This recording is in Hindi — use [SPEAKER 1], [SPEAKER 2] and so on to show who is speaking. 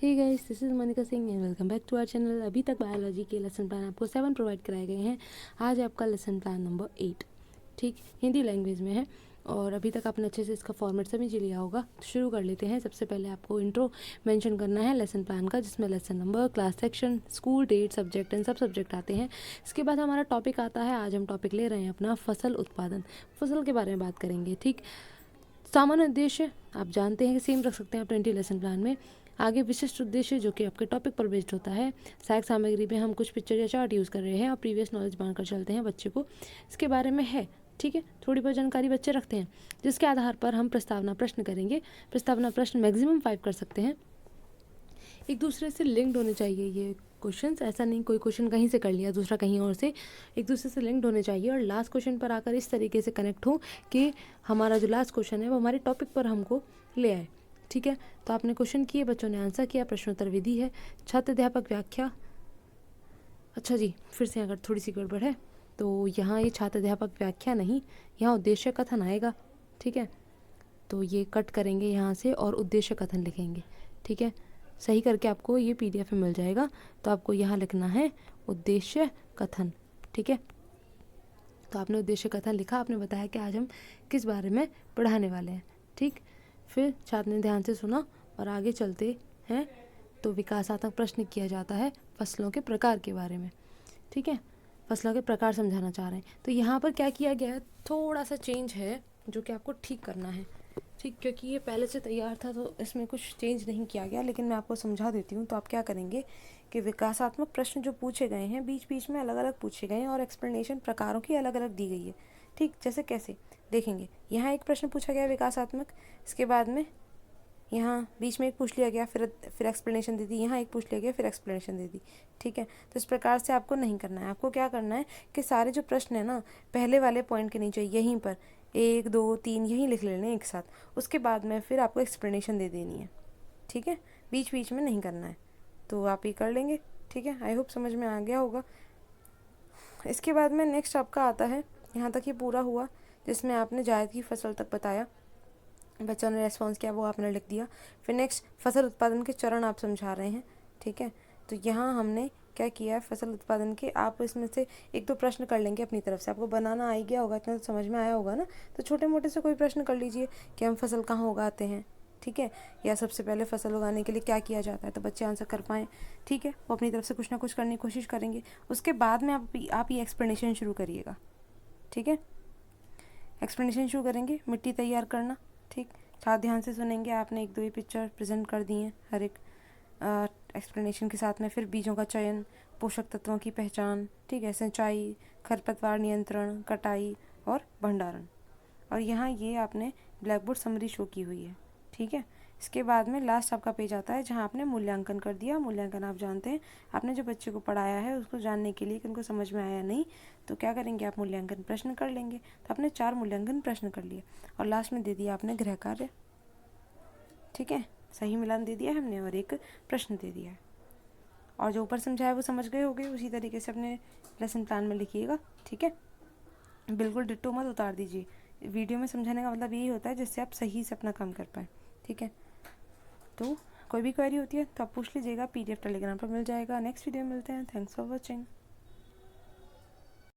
[SPEAKER 1] Hey guys, this is Monika Singh and welcome back to our channel. अभी तक बायोलॉजी के लेसन प्लान आपको 7 प्रोवाइड कराए गए हैं। आज आपका लेसन प्लान नंबर 8 ठीक हिंदी लैंग्वेज में है और अभी तक आपने अच्छे से इसका फॉर्मेट समझ ही लिया होगा। तो शुरू कर लेते हैं। सबसे पहले आपको इंट्रो मेंशन करना है लेसन प्लान का, जिसमें lesson number, class section, school date, subject and sub subject आते हैं। इसके बाद हमारा टॉपिक आता है। आज हम टॉपिक ले रहे हैं अपना फसल उत्पादन। फसल के बारे में बात करेंगे। ठीक, सामान्य उद्देश्य आप जानते हैं कि सेम रख सकते हैं आप 20 लेसन प्लान में। आगे विशिष्ट उद्देश्य जो कि आपके टॉपिक पर बेस्ड होता है। सहायक सामग्री में हम कुछ पिक्चर या चार्ट यूज़ कर रहे हैं और प्रीवियस नॉलेज मानकर चलते हैं बच्चे को इसके बारे में है। ठीक है, थोड़ी बहुत जानकारी बच्चे रखते हैं, जिसके आधार पर हम प्रस्तावना प्रश्न करेंगे। प्रस्तावना प्रश्न मैक्सिमम 5 कर सकते हैं। एक दूसरे से लिंक्ड होने चाहिए ये क्वेश्चंस, ऐसा नहीं कोई क्वेश्चन कहीं से कर लिया दूसरा कहीं और से, एक दूसरे से लिंक्ड होने चाहिए और लास्ट क्वेश्चन पर आकर इस तरीके से कनेक्ट हो कि हमारा जो लास्ट क्वेश्चन है वो हमारे टॉपिक पर हमको ले आए। ठीक है, तो आपने क्वेश्चन किए, बच्चों ने आंसर किया, प्रश्नोत्तर विधि है, छात्र अध्यापक व्याख्या। अच्छा जी, फिर से अगर थोड़ी सी गड़बड़ है तो यहाँ ये छात्र अध्यापक व्याख्या नहीं, यहाँ उद्देश्य कथन आएगा। ठीक है, तो ये कट करेंगे यहाँ से और उद्देश्य कथन लिखेंगे। ठीक है, सही करके आपको ये PDF में मिल जाएगा। तो आपको यहाँ लिखना है उद्देश्य कथन। ठीक है, तो आपने उद्देश्य कथन लिखा, आपने बताया कि आज हम किस बारे में पढ़ाने वाले हैं। ठीक, फिर छात्र ने ध्यान से सुना और आगे चलते हैं तो विकासात्मक प्रश्न किया जाता है फसलों के प्रकार के बारे में। ठीक है, फसलों के प्रकार समझाना चाह रहे हैं। तो यहाँ पर क्या किया गया है, थोड़ा सा चेंज है जो कि आपको ठीक करना है। ठीक, क्योंकि ये पहले से तैयार था तो इसमें कुछ चेंज नहीं किया गया, लेकिन मैं आपको समझा देती हूँ। तो आप क्या करेंगे कि विकासात्मक प्रश्न जो पूछे गए हैं बीच बीच में अलग अलग पूछे गए हैं और एक्सप्लेनेशन प्रकारों की अलग अलग दी गई है। ठीक, जैसे कैसे देखेंगे, यहाँ एक प्रश्न पूछा गया विकासात्मक, इसके बाद में यहाँ बीच में एक पूछ लिया गया, फिर एक्सप्लेनेशन दे दी, यहाँ एक पूछ लिया गया, फिर एक्सप्लेनेशन दे दी। ठीक है, तो इस प्रकार से आपको नहीं करना है। आपको क्या करना है कि सारे जो प्रश्न है ना, पहले वाले पॉइंट के नीचे यहीं पर 1 2 3 यहीं लिख लेने एक साथ, उसके बाद में फिर आपको एक्सप्लेनेशन दे देनी है। ठीक है, बीच बीच में नहीं करना है। तो आप ये कर लेंगे। ठीक है, आई होप समझ में आ गया होगा। इसके बाद में नेक्स्ट आपका आता है, यहाँ तक ये पूरा हुआ जिसमें आपने जायद की फसल तक बताया, बच्चों ने रेस्पॉन्स किया, वो आपने लिख दिया। फिर नेक्स्ट फसल उत्पादन के चरण आप समझा रहे हैं। ठीक है, तो यहाँ हमने क्या किया है, फसल उत्पादन के आप इसमें से 1 2 प्रश्न कर लेंगे अपनी तरफ से। आपको बनाना आ गया होगा, इतना तो समझ में आया होगा ना। तो छोटे मोटे से कोई प्रश्न कर लीजिए कि हम फसल कहाँ उगाते हैं। ठीक है, या सबसे पहले फसल उगाने के लिए क्या किया जाता है, तो बच्चे आंसर कर पाएँ। ठीक है, वो अपनी तरफ से कुछ ना कुछ करने की कोशिश करेंगे। उसके बाद में आप ये एक्सप्लेनेशन शुरू करिएगा। ठीक है, एक्सप्लेनेशन शुरू करेंगे, मिट्टी तैयार करना। ठीक, छात्र ध्यान से सुनेंगे। आपने 1 2 ही पिक्चर प्रेजेंट कर दी हैं हर एक एक्सप्लेनेशन के साथ में। फिर बीजों का चयन, पोषक तत्वों की पहचान, ठीक है, सिंचाई, खरपतवार नियंत्रण, कटाई और भंडारण। और यहाँ ये आपने ब्लैक बोर्ड समरी शो की हुई है। ठीक है, इसके बाद में लास्ट आपका पेज आता है जहाँ आपने मूल्यांकन कर दिया। मूल्यांकन आप जानते हैं, आपने जो बच्चे को पढ़ाया है उसको जानने के लिए कि उनको समझ में आया नहीं, तो क्या करेंगे आप मूल्यांकन प्रश्न कर लेंगे। तो आपने 4 मूल्यांकन प्रश्न कर लिए और लास्ट में दे दिया आपने गृह कार्य। ठीक है, सही मिलान दे दिया है हमने और एक प्रश्न दे दिया है। और जो ऊपर समझाया वो समझ गए होंगे, उसी तरीके से अपने लेसन प्लान में लिखिएगा। ठीक है, बिल्कुल डिट्टो मत उतार दीजिए। वीडियो में समझाने का मतलब यही होता है जिससे आप सही से अपना काम कर पाएँ। ठीक है, तो कोई भी क्वेरी होती है तो आप पूछ लीजिएगा, PDF टेलीग्राम पर मिल जाएगा। नेक्स्ट वीडियो में मिलते हैं। Thanks for watching.